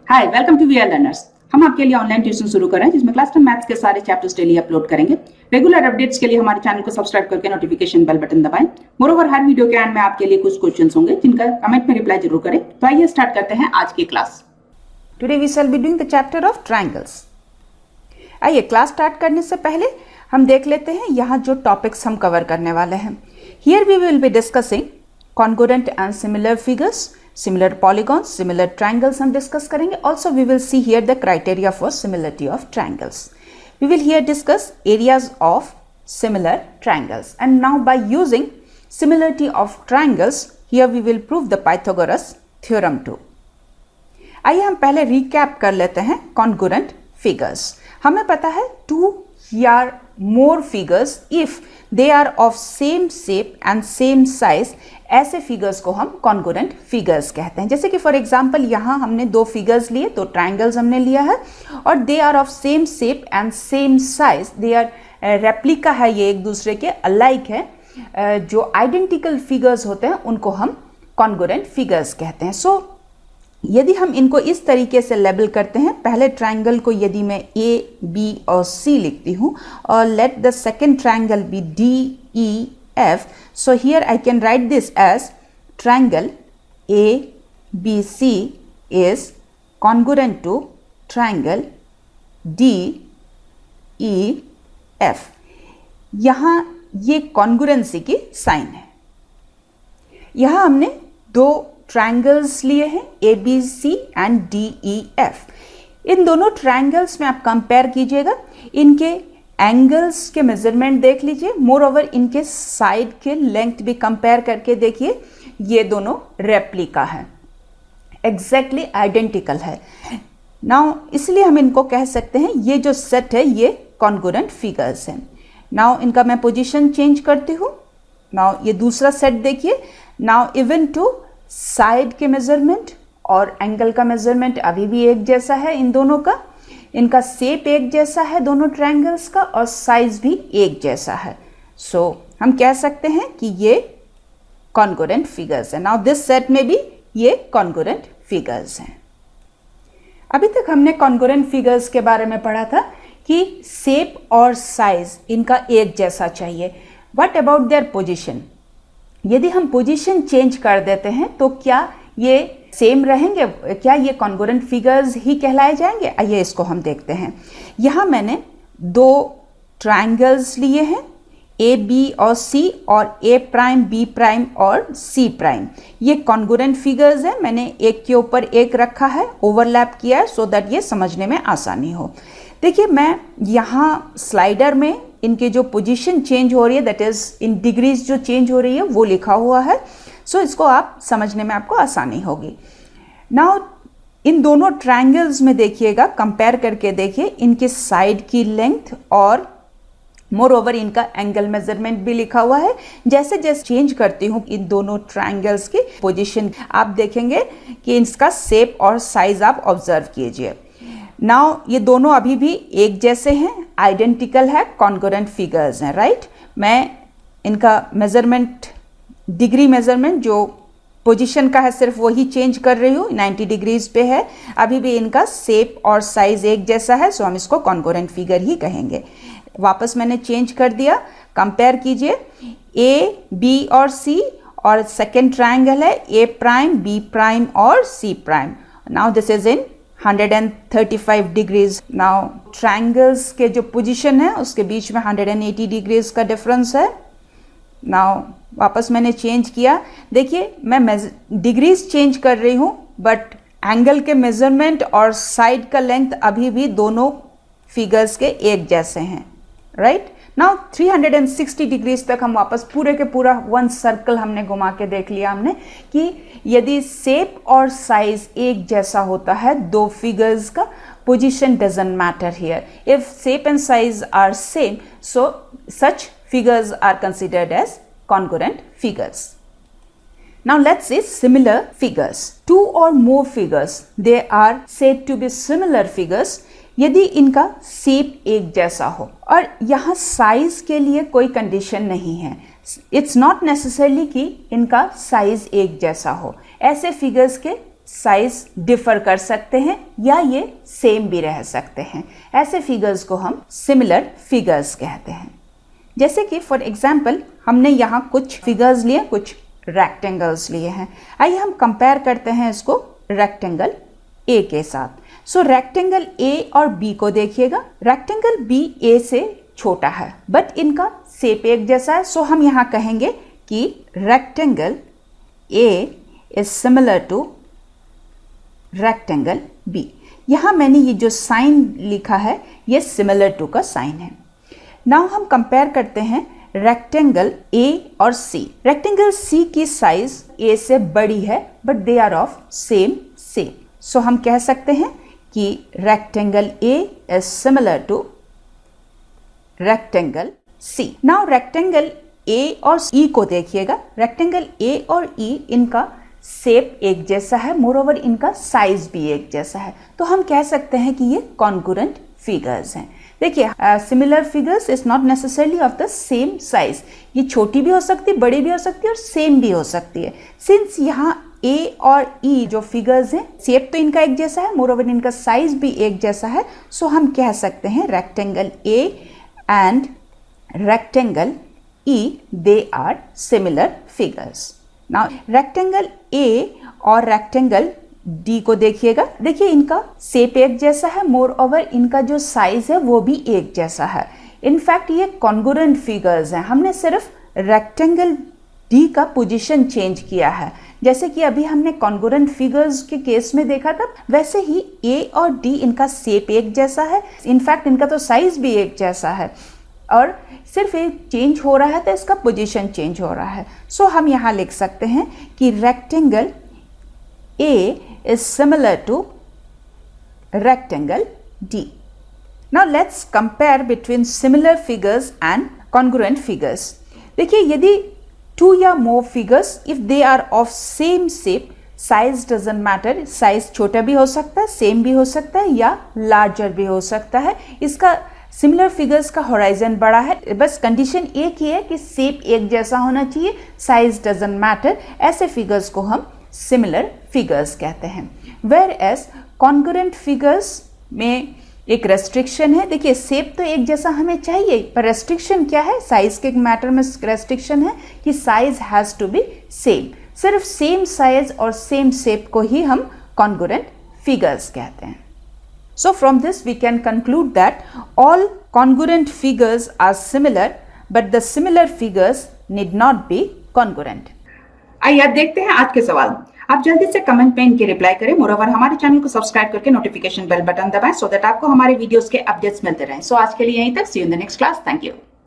Hi, welcome to VRLearners। हम आपके लिए ऑनलाइन ट्यूशन शुरू कर रहे हैं जिसमें क्लास 10 मैथ्स के सारे चैप्टर्स डेली अपलोड करेंगे। रेगुलर अपडेट्स के लिए हमारे चैनल को सब्सक्राइब करके नोटिफिकेशन बेल बटन दबाएं। मोरोवर हर वीडियो के एंड में आपके लिए कुछ क्वेश्चंस होंगे जिनका कमेंट में रिप्लाई जरूर करें। तो आइए स्टार्ट करते हैं आज की class. Today we shall be doing the chapter of triangles. आइए क्लास स्टार्ट करने से पहले हम देख लेते हैं यहाँ जो टॉपिक्स हम कवर करने वाले हैं। Here we will be discussing congruent and similar figures, similar polygons, similar triangles हम डिस्कस करेंगे। Also we will see here the criteria for similarity of triangles. We will here discuss areas of similar triangles and now by using similarity of triangles here we will prove the Pythagoras theorem too. आइए हम पहले recap कर लेते हैं congruent figures. हमें पता है two या more figures if they are of same shape and same size, ऐसे फिगर्स को हम कॉन्ग्रुएंट फिगर्स कहते हैं। जैसे कि फॉर एग्जांपल यहाँ हमने दो फिगर्स लिए, दो ट्रायंगल्स हमने लिया है और they are of same shape and same size, they are replica है, ये एक दूसरे के अलाइक है। जो आइडेंटिकल फिगर्स होते हैं उनको हम कॉन्ग्रुएंट फिगर्स कहते हैं। सो यदि हम इनको इस तरीके से लेबल करते हैं, पहले ट्रायंगल को यदि मैं A, B और C लिखती हूँ और let the second triangle be D, E, F, so here I can write this as triangle ABC is congruent to triangle DEF। यहाँ ये कॉन्ग्रुएंसी की साइन है। यहाँ हमने दो ट्रायंगल्स लिए हैं ABC एंड DEF। इन दोनों ट्रायंगल्स में आप कंपेयर कीजिएगा, इनके एंगल्स के मेजरमेंट देख लीजिए, मोर ओवर इनके साइड के लेंथ भी कंपेयर करके देखिए, ये दोनों रेप्लिका है, एग्जैक्टली आइडेंटिकल है। नाउ इसलिए हम इनको कह सकते हैं ये जो सेट है ये कॉन्ग्रुएंट फिगर्स हैं। नाउ इनका मैं पोजीशन चेंज करती हूँ। नाउ ये दूसरा सेट देखिए। नाउ इवन टू साइड के मेजरमेंट और एंगल का मेजरमेंट अभी भी एक जैसा है इन दोनों का, इनका शेप एक जैसा है दोनों ट्रायंगल्स का और साइज भी एक जैसा है। सो हम कह सकते हैं कि ये कॉन्ग्रुएंट फिगर्स है। नाउ दिस सेट में भी ये कॉन्ग्रुएंट फिगर्स हैं। अभी तक हमने कॉन्ग्रुएंट फिगर्स के बारे में पढ़ा था कि शेप और साइज इनका एक जैसा चाहिए। What about their position? यदि हम पोजीशन चेंज कर देते हैं तो क्या ये सेम रहेंगे? क्या ये कॉन्ग्रुएंट फिगर्स ही कहलाए जाएंगे? आइए इसको हम देखते हैं। यहाँ मैंने दो ट्रायंगल्स लिए हैं A, B और C और A प्राइम, B प्राइम और C प्राइम। ये कॉन्ग्रुएंट फिगर्स हैं। मैंने एक के ऊपर एक रखा है, ओवरलैप किया है सो दैट ये समझने में आसानी हो। देखिए मैं यहाँ स्लाइडर में इनके जो पोजीशन चेंज हो रही है, दैट इज इन डिग्रीज जो चेंज हो रही है वो लिखा हुआ है। सो इसको आप समझने में आपको आसानी होगी। नाउ इन दोनों ट्रायंगल्स में देखिएगा, कंपेयर करके देखिए इनके साइड की लेंथ और मोर ओवर इनका एंगल मेजरमेंट भी लिखा हुआ है। जैसे जैसे चेंज करती हूँ इन दोनों ट्रायंगल्स की पोजीशन, आप देखेंगे कि इसका शेप और साइज आप ऑब्जर्व कीजिए। नाउ ये दोनों अभी भी एक जैसे हैं, आइडेंटिकल है, कॉन्ग्रुएंट फिगर्स हैं, राइट। मैं इनका मेजरमेंट, डिग्री मेजरमेंट जो पोजीशन का है सिर्फ वही चेंज कर रही हूँ, 90 डिग्रीज पे है। अभी भी इनका शेप और साइज एक जैसा है, सो हम इसको कॉन्ग्रुएंट फिगर ही कहेंगे। वापस मैंने चेंज कर दिया। कंपेयर कीजिए A, B और C और सेकेंड ट्रायंगल है A प्राइम, B प्राइम और C prime. Now this is in 135 degrees. Now triangles के जो पोजीशन है उसके बीच में 180 डिग्रीज का डिफरेंस है। नाउ वापस मैंने चेंज किया। देखिए मैं डिग्रीज चेंज कर रही हूँ बट एंगल के मेजरमेंट और साइड का लेंथ अभी भी दोनों फिगर्स के एक जैसे हैं, राइट। नाउ 360 डिग्रीज तक हम वापस पूरे के पूरा वन सर्कल हमने घुमा के देख लिया हमने कि यदि शेप और साइज एक जैसा होता है दो फिगर्स का, position doesn't matter here. If shape and size are same, so such figures are considered as congruent figures. Now let's say similar figures. Two or more figures, they are said to be similar figures यदि इनका shape एक जैसा हो और यहाँ size के लिए कोई कंडीशन नहीं है। इट्स नॉट नेसेसरली कि इनका साइज एक जैसा हो। ऐसे फिगर्स के साइज डिफर कर सकते हैं या ये सेम भी रह सकते हैं। ऐसे फिगर्स को हम सिमिलर फिगर्स कहते हैं। जैसे कि फॉर एग्जाम्पल हमने यहाँ कुछ फिगर्स लिए, कुछ रेक्टेंगल्स लिए हैं। आइए हम कंपेयर करते हैं इसको रेक्टेंगल ए के साथ। सो रेक्टेंगल ए और बी को देखिएगा। रेक्टेंगल बी ए से छोटा है बट इनका शेप एक जैसा है। सो हम यहाँ कहेंगे कि rectangle A is similar to rectangle B. यहाँ मैंने ये जो साइन लिखा है ये सिमिलर टू का साइन है। नाउ हम कंपेयर करते हैं रेक्टेंगल ए और सी। रेक्टेंगल सी की साइज ए से बड़ी है but they are of same shape. So हम कह सकते हैं कि rectangle A is similar to rectangle C. Now rectangle A और ई को देखिएगा। रेक्टेंगल ए और ई इनका शेप एक जैसा है, मोरओवर इनका साइज भी एक जैसा है, तो हम कह सकते हैं कि ये कॉन्ग्रुएंट फिगर्स हैं। देखिए similar figures is not necessarily of the same size. ये छोटी भी हो सकती है, बड़ी भी हो सकती है और सेम भी हो सकती है। सिंस यहाँ ए और ई जो फिगर्स हैं शेप तो इनका एक जैसा है, मोरओवर इनका साइज भी एक जैसा है, सो हम कह सकते हैं rectangle A and rectangle E they are similar figures. Now rectangle A और रेक्टेंगल डी को देखिएगा। देखिए इनका शेप एक जैसा है, मोर ओवर इनका जो साइज है वो भी एक जैसा है। इनफैक्ट ये कॉन्ग्रुएंट फिगर्स हैं। हमने सिर्फ रेक्टेंगल डी का पोजीशन चेंज किया है। जैसे कि अभी हमने कॉन्ग्रुएंट फिगर्स के केस में देखा था, वैसे ही ए और डी इनका शेप एक जैसा है। इनफैक्ट इनका तो साइज भी एक जैसा है और सिर्फ एक चेंज हो रहा है तो इसका पोजीशन चेंज हो रहा है। सो हम यहाँ लिख सकते हैं कि rectangle A is similar to rectangle D. Now let's compare between similar figures and congruent figures. देखिए यदि two या more figures if they are of same shape, size doesn't matter, size छोटा भी हो सकता है, same भी हो सकता है या larger भी हो सकता है। इसका सिमिलर फिगर्स का होराइजन बड़ा है, बस कंडीशन एक ही है कि शेप एक जैसा होना चाहिए, साइज डजंट मैटर। ऐसे फिगर्स को हम सिमिलर फिगर्स कहते हैं। वेयर एज कॉन्ग्रुएंट फिगर्स में एक रेस्ट्रिक्शन है। देखिए शेप तो एक जैसा हमें चाहिए पर रेस्ट्रिक्शन क्या है, साइज के मैटर में रेस्ट्रिक्शन है कि size has to be same. सिर्फ सेम साइज और सेम शेप को ही हम कॉन्ग्रुएंट फिगर्स कहते हैं। So from this we can conclude that all congruent figures are similar, but the similar figures need not be congruent. आइए अब देखते हैं आज के सवाल। आप जल्दी से कमेंट में इनके रिप्लाई करें। मोरओवर हमारे चैनल को सब्सक्राइब करके नोटिफिकेशन बेल बटन दबाएं सो दैट आपको हमारे वीडियोस के अपडेट्स मिलते रहें। सो आज के लिए यहीं तक। See you in the next class. Thank you.